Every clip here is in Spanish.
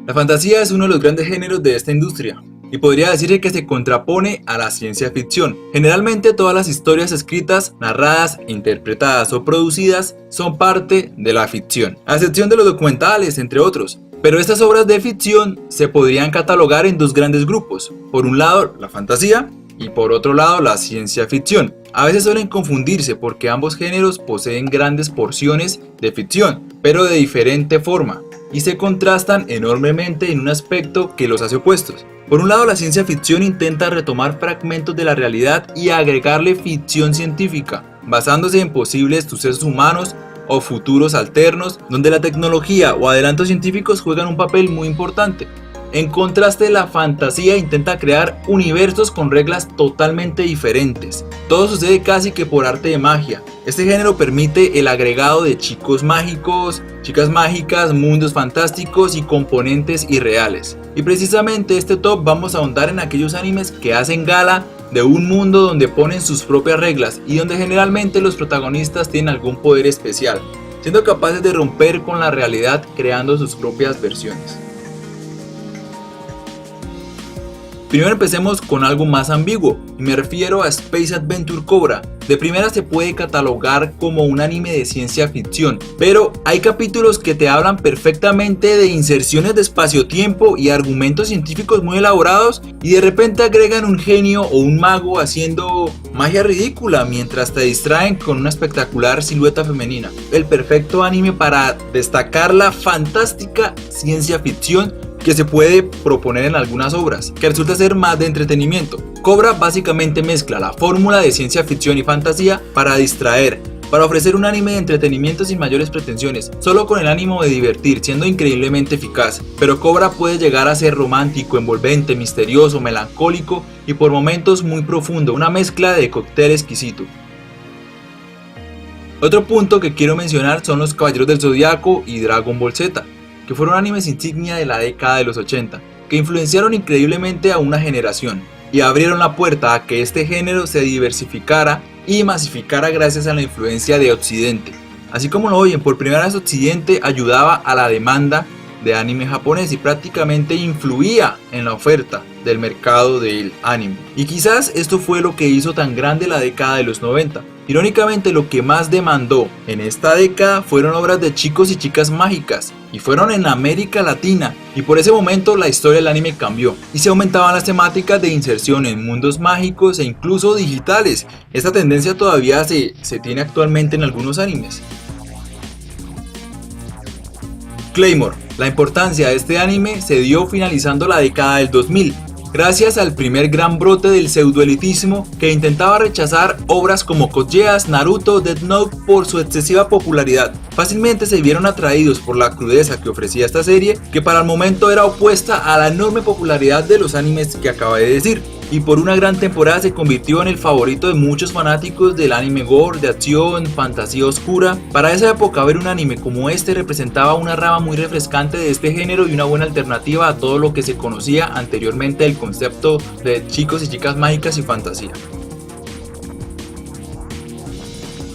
La fantasía es uno de los grandes géneros de esta industria y podría decirse que se contrapone a la ciencia ficción. Generalmente todas las historias escritas, narradas, interpretadas o producidas son parte de la ficción, a excepción de los documentales, entre otros. Pero estas obras de ficción se podrían catalogar en dos grandes grupos. Por un lado, la fantasía y por otro lado, la ciencia ficción. A veces suelen confundirse porque ambos géneros poseen grandes porciones de ficción, pero de diferente forma, y se contrastan enormemente en un aspecto que los hace opuestos. Por un lado, la ciencia ficción intenta retomar fragmentos de la realidad y agregarle ficción científica, basándose en posibles sucesos humanos o futuros alternos, donde la tecnología o adelantos científicos juegan un papel muy importante. En contraste, la fantasía intenta crear universos con reglas totalmente diferentes. Todo sucede casi que por arte de magia. Este género permite el agregado de chicos mágicos, chicas mágicas, mundos fantásticos y componentes irreales. Y precisamente este top vamos a ahondar en aquellos animes que hacen gala de un mundo donde ponen sus propias reglas y donde generalmente los protagonistas tienen algún poder especial, siendo capaces de romper con la realidad creando sus propias versiones. Primero empecemos con algo más ambiguo, y me refiero a Space Adventure Cobra. De primera se puede catalogar como un anime de ciencia ficción, pero hay capítulos que te hablan perfectamente de inserciones de espacio-tiempo y argumentos científicos muy elaborados, y de repente agregan un genio o un mago haciendo magia ridícula mientras te distraen con una espectacular silueta femenina. El perfecto anime para destacar la fantástica ciencia ficción que se puede proponer en algunas obras, que resulta ser más de entretenimiento. Cobra básicamente mezcla la fórmula de ciencia ficción y fantasía para distraer, para ofrecer un anime de entretenimiento sin mayores pretensiones, solo con el ánimo de divertir, siendo increíblemente eficaz. Pero Cobra puede llegar a ser romántico, envolvente, misterioso, melancólico y por momentos muy profundo, una mezcla de cóctel exquisito. Otro punto que quiero mencionar son los Caballeros del Zodiaco y Dragon Ball Z, que fueron animes insignia de la década de los 80, que influenciaron increíblemente a una generación y abrieron la puerta a que este género se diversificara y masificara gracias a la influencia de Occidente. Así como lo oyen, por primera vez Occidente ayudaba a la demanda de anime japonés y prácticamente influía en la oferta del mercado del anime. Y quizás esto fue lo que hizo tan grande la década de los 90. Irónicamente, lo que más demandó en esta década fueron obras de chicos y chicas mágicas, y fueron en América Latina, y por ese momento la historia del anime cambió, y se aumentaban las temáticas de inserción en mundos mágicos e incluso digitales. Esta tendencia todavía se tiene actualmente en algunos animes. Claymore. La importancia de este anime se dio finalizando la década del 2000, gracias al primer gran brote del pseudoelitismo que intentaba rechazar obras como Code Geass, Naruto, Death Note por su excesiva popularidad. Fácilmente se vieron atraídos por la crudeza que ofrecía esta serie, que para el momento era opuesta a la enorme popularidad de los animes que acabé de decir, y por una gran temporada se convirtió en el favorito de muchos fanáticos del anime gore, de acción, fantasía oscura. Para esa época ver un anime como este representaba una rama muy refrescante de este género y una buena alternativa a todo lo que se conocía anteriormente del concepto de chicos y chicas mágicas y fantasía.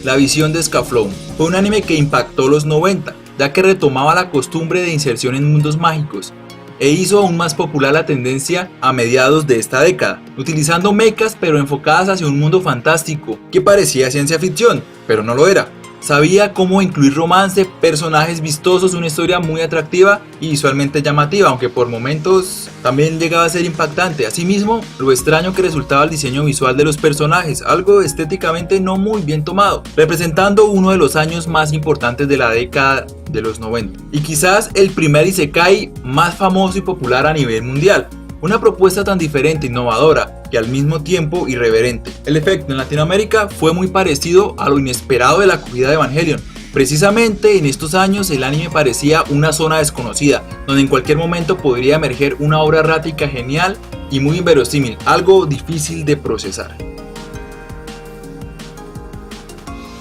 La visión de Scaflowne fue un anime que impactó los 90, ya que retomaba la costumbre de inserción en mundos mágicos, e hizo aún más popular la tendencia a mediados de esta década, utilizando mechas pero enfocadas hacia un mundo fantástico que parecía ciencia ficción, pero no lo era. Sabía cómo incluir romance, personajes vistosos, una historia muy atractiva y visualmente llamativa, aunque por momentos también llegaba a ser impactante. Asimismo, lo extraño que resultaba el diseño visual de los personajes, algo estéticamente no muy bien tomado, representando uno de los años más importantes de la década de los 90. Y quizás el primer isekai más famoso y popular a nivel mundial. Una propuesta tan diferente, innovadora y al mismo tiempo irreverente. El efecto en Latinoamérica fue muy parecido a lo inesperado de la acogida de Evangelion. Precisamente en estos años el anime parecía una zona desconocida, donde en cualquier momento podría emerger una obra errática genial y muy inverosímil, algo difícil de procesar.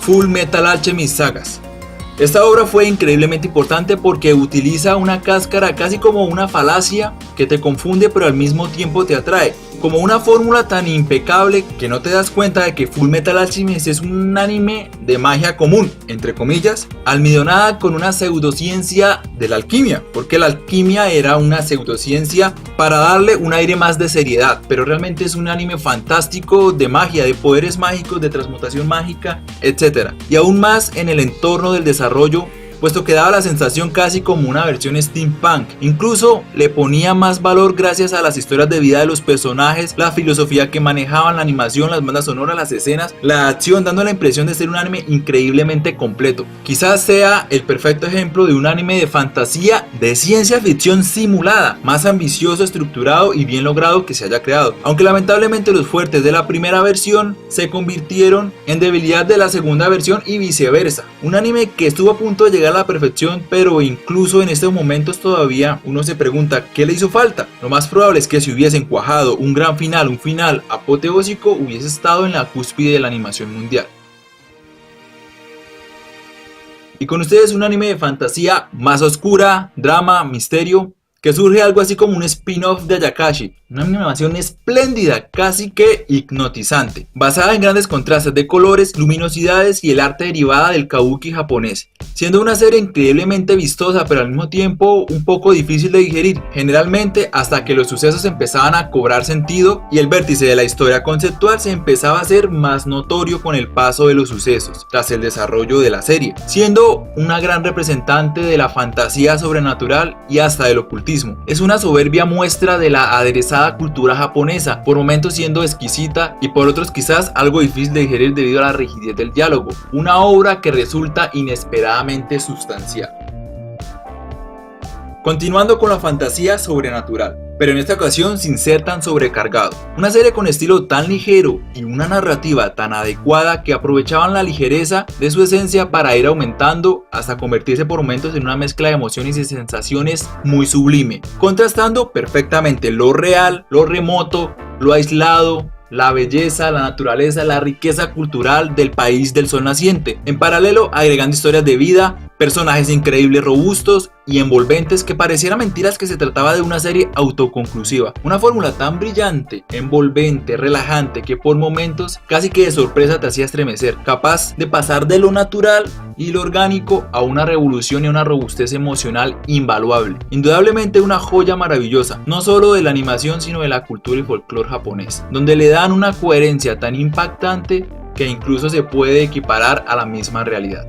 Full Metal Alchemist Sagas. Esta obra fue increíblemente importante porque utiliza una cáscara casi como una falacia que te confunde pero al mismo tiempo te atrae. como una fórmula tan impecable que no te das cuenta de que Fullmetal Alchemist es un anime de magia común, entre comillas, almidonada con una pseudociencia de la alquimia, porque la alquimia era una pseudociencia para darle un aire más de seriedad, pero realmente es un anime fantástico de magia, de poderes mágicos, de transmutación mágica, etc. Y aún más en el entorno del desarrollo, puesto que daba la sensación casi como una versión steampunk. Incluso le ponía más valor gracias a las historias de vida de los personajes, la filosofía que manejaban, la animación, las bandas sonoras, las escenas, la acción, dando la impresión de ser un anime increíblemente completo. Quizás sea el perfecto ejemplo de un anime de fantasía de ciencia ficción simulada, más ambicioso, estructurado y bien logrado que se haya creado, aunque lamentablemente los fuertes de la primera versión se convirtieron en debilidad de la segunda versión y viceversa. Un anime que estuvo a punto de llegar a la perfección, pero incluso en estos momentos todavía uno se pregunta ¿qué le hizo falta? Lo más probable es que si hubiesen cuajado un gran final, un final apoteósico, hubiese estado en la cúspide de la animación mundial. Y con ustedes un anime de fantasía más oscura, drama, misterio, que surge algo así como un spin-off de Ayakashi, una animación espléndida, casi que hipnotizante, basada en grandes contrastes de colores, luminosidades y el arte derivada del kabuki japonés, siendo una serie increíblemente vistosa pero al mismo tiempo un poco difícil de digerir, generalmente hasta que los sucesos empezaban a cobrar sentido y el vértice de la historia conceptual se empezaba a hacer más notorio con el paso de los sucesos, tras el desarrollo de la serie, siendo una gran representante de la fantasía sobrenatural y hasta del ocultismo. Es una soberbia muestra de la aderezada cultura japonesa, por momentos siendo exquisita y por otros quizás algo difícil de digerir debido a la rigidez del diálogo, una obra que resulta inesperadamente sustancial. Continuando con la fantasía sobrenatural, pero en esta ocasión sin ser tan sobrecargado. Una serie con estilo tan ligero y una narrativa tan adecuada que aprovechaban la ligereza de su esencia para ir aumentando hasta convertirse por momentos en una mezcla de emociones y sensaciones muy sublime, contrastando perfectamente lo real, lo remoto, lo aislado, la belleza, la naturaleza, la riqueza cultural del país del sol naciente, en paralelo agregando historias de vida, personajes increíbles, robustos y envolventes que pareciera mentiras que se trataba de una serie autoconclusiva. Una fórmula tan brillante, envolvente, relajante que por momentos casi que de sorpresa te hacía estremecer, capaz de pasar de lo natural y lo orgánico a una revolución y una robustez emocional invaluable. Indudablemente una joya maravillosa, no solo de la animación sino de la cultura y folclore japonés, donde le dan una coherencia tan impactante que incluso se puede equiparar a la misma realidad.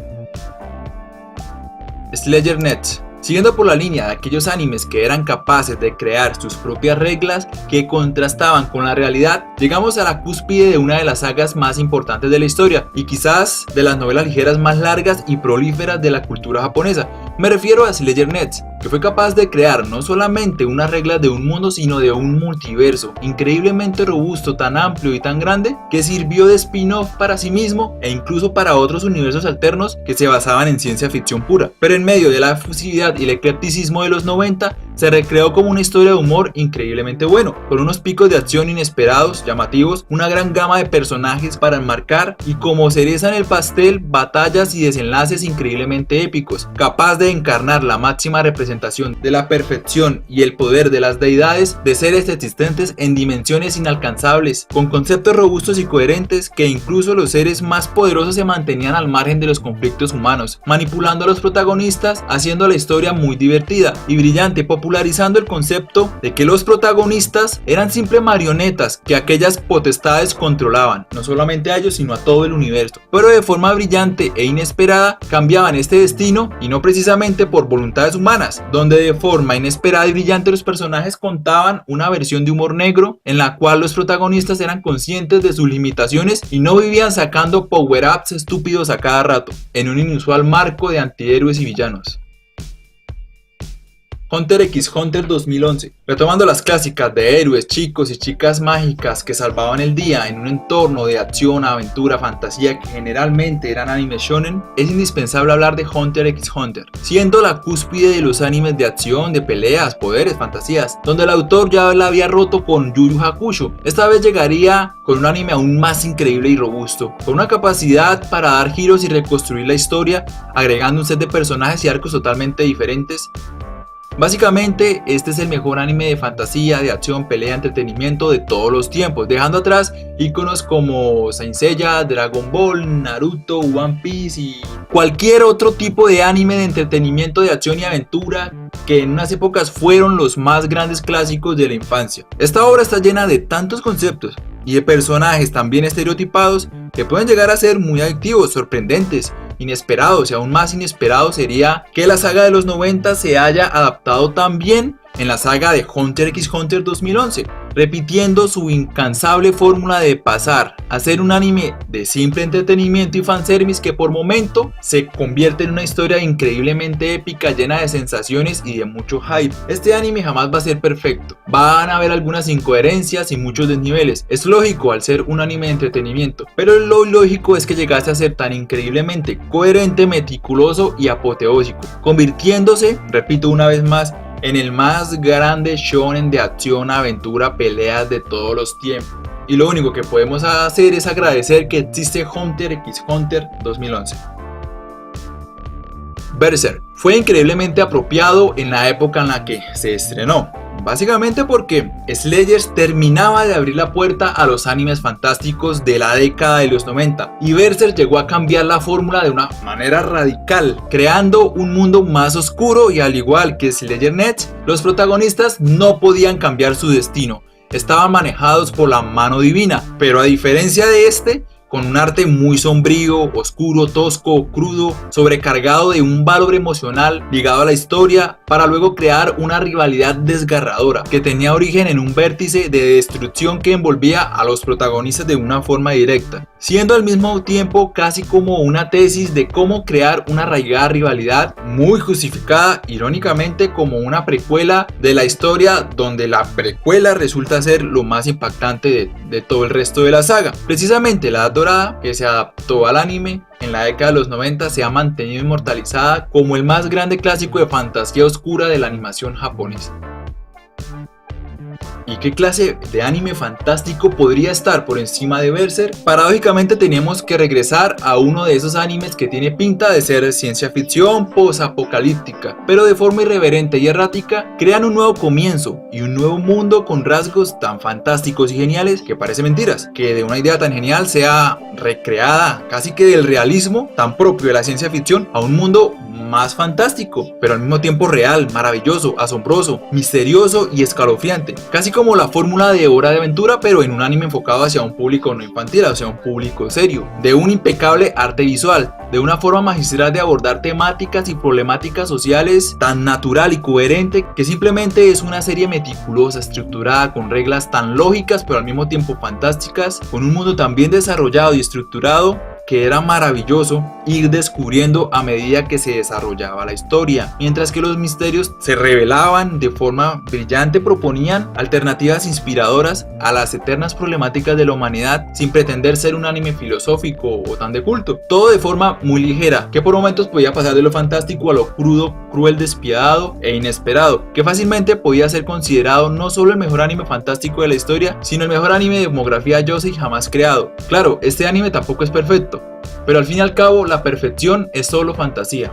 Sledger Net. Siguiendo por la línea de aquellos animes que eran capaces de crear sus propias reglas que contrastaban con la realidad, llegamos a la cúspide de una de las sagas más importantes de la historia y quizás de las novelas ligeras más largas y prolíferas de la cultura japonesa. Me refiero a Sledger Net, que fue capaz de crear no solamente unas reglas de un mundo sino de un multiverso increíblemente robusto, tan amplio y tan grande que sirvió de spin-off para sí mismo e incluso para otros universos alternos que se basaban en ciencia ficción pura. Pero en medio de la efusividad y el eclecticismo de los 90 se recreó como una historia de humor increíblemente bueno, con unos picos de acción inesperados, llamativos, una gran gama de personajes para enmarcar y como cereza en el pastel, batallas y desenlaces increíblemente épicos, capaz de encarnar la máxima representación de la perfección y el poder de las deidades de seres existentes en dimensiones inalcanzables, con conceptos robustos y coherentes que incluso los seres más poderosos se mantenían al margen de los conflictos humanos, manipulando a los protagonistas, haciendo la historia muy divertida y brillante, popularizando el concepto de que los protagonistas eran simples marionetas que aquellas potestades controlaban, no solamente a ellos sino a todo el universo, pero de forma brillante e inesperada cambiaban este destino y no precisamente por voluntades humanas, donde de forma inesperada y brillante los personajes contaban una versión de humor negro en la cual los protagonistas eran conscientes de sus limitaciones y no vivían sacando power-ups estúpidos a cada rato, en un inusual marco de antihéroes y villanos. Hunter x Hunter 2011. Retomando las clásicas de héroes, chicos y chicas mágicas que salvaban el día en un entorno de acción, aventura, fantasía que generalmente eran animes shonen, es indispensable hablar de Hunter x Hunter, siendo la cúspide de los animes de acción, de peleas, poderes, fantasías, donde el autor ya la había roto con Yu Yu Hakusho. Esta vez llegaría con un anime aún más increíble y robusto, con una capacidad para dar giros y reconstruir la historia, agregando un set de personajes y arcos totalmente diferentes, Básicamente, este es el mejor anime de fantasía, de acción, pelea, entretenimiento de todos los tiempos, dejando atrás iconos como Saint Seiya, Dragon Ball, Naruto, One Piece y cualquier otro tipo de anime de entretenimiento, de acción y aventura que en unas épocas fueron los más grandes clásicos de la infancia. Esta obra está llena de tantos conceptos y de personajes tan bien estereotipados que pueden llegar a ser muy adictivos, sorprendentes, inesperados, y aún más inesperado sería que la saga de los 90 se haya adaptado tan bien en la saga de Hunter x Hunter 2011, repitiendo su incansable fórmula de pasar a ser un anime de simple entretenimiento y fanservice que por momento se convierte en una historia increíblemente épica, llena de sensaciones y de mucho hype. Este anime jamás va a ser perfecto, van a haber algunas incoherencias y muchos desniveles, es lógico al ser un anime de entretenimiento, pero lo ilógico es que llegase a ser tan increíblemente coherente, meticuloso y apoteósico, convirtiéndose, repito una vez más, en el más grande shonen de acción, aventura, peleas de todos los tiempos. Y lo único que podemos hacer es agradecer que existe Hunter x Hunter 2011. Berserk fue increíblemente apropiado en la época en la que se estrenó. Básicamente porque Slayers terminaba de abrir la puerta a los animes fantásticos de la década de los 90 y Berserk llegó a cambiar la fórmula de una manera radical, creando un mundo más oscuro y al igual que Slayernet, los protagonistas no podían cambiar su destino, estaban manejados por la mano divina, pero a diferencia de este, con un arte muy sombrío, oscuro, tosco, crudo, sobrecargado de un valor emocional ligado a la historia, para luego crear una rivalidad desgarradora que tenía origen en un vértice de destrucción que envolvía a los protagonistas de una forma directa, siendo al mismo tiempo casi como una tesis de cómo crear una arraigada rivalidad muy justificada, irónicamente como una precuela de la historia, donde la precuela resulta ser lo más impactante de todo el resto de la saga. Precisamente la Edad Dorada, que se adaptó al anime en la década de los 90, se ha mantenido inmortalizada como el más grande clásico de fantasía oscura de la animación japonesa. ¿Y qué clase de anime fantástico podría estar por encima de Berserk? Paradójicamente teníamos que regresar a uno de esos animes que tiene pinta de ser ciencia ficción post-apocalíptica, pero de forma irreverente y errática crean un nuevo comienzo y un nuevo mundo con rasgos tan fantásticos y geniales que parece mentiras, que de una idea tan genial sea recreada casi que del realismo tan propio de la ciencia ficción a un mundo más fantástico, pero al mismo tiempo real, maravilloso, asombroso, misterioso y escalofriante, casi como la fórmula de Hora de Aventura, pero en un anime enfocado hacia un público no infantil, hacia un público serio, de un impecable arte visual, de una forma magistral de abordar temáticas y problemáticas sociales tan natural y coherente que simplemente es una serie meticulosa, estructurada, con reglas tan lógicas pero al mismo tiempo fantásticas, con un mundo tan bien desarrollado y estructurado que era maravilloso ir descubriendo a medida que se desarrollaba la historia, mientras que los misterios se revelaban de forma brillante, proponían alternativas inspiradoras a las eternas problemáticas de la humanidad sin pretender ser un anime filosófico o tan de culto, todo de forma muy ligera, que por momentos podía pasar de lo fantástico a lo crudo, cruel, despiadado e inesperado, que fácilmente podía ser considerado no solo el mejor anime fantástico de la historia, sino el mejor anime de demografía yosei jamás creado. Claro, este anime tampoco es perfecto, pero al fin y al cabo la perfección es solo fantasía.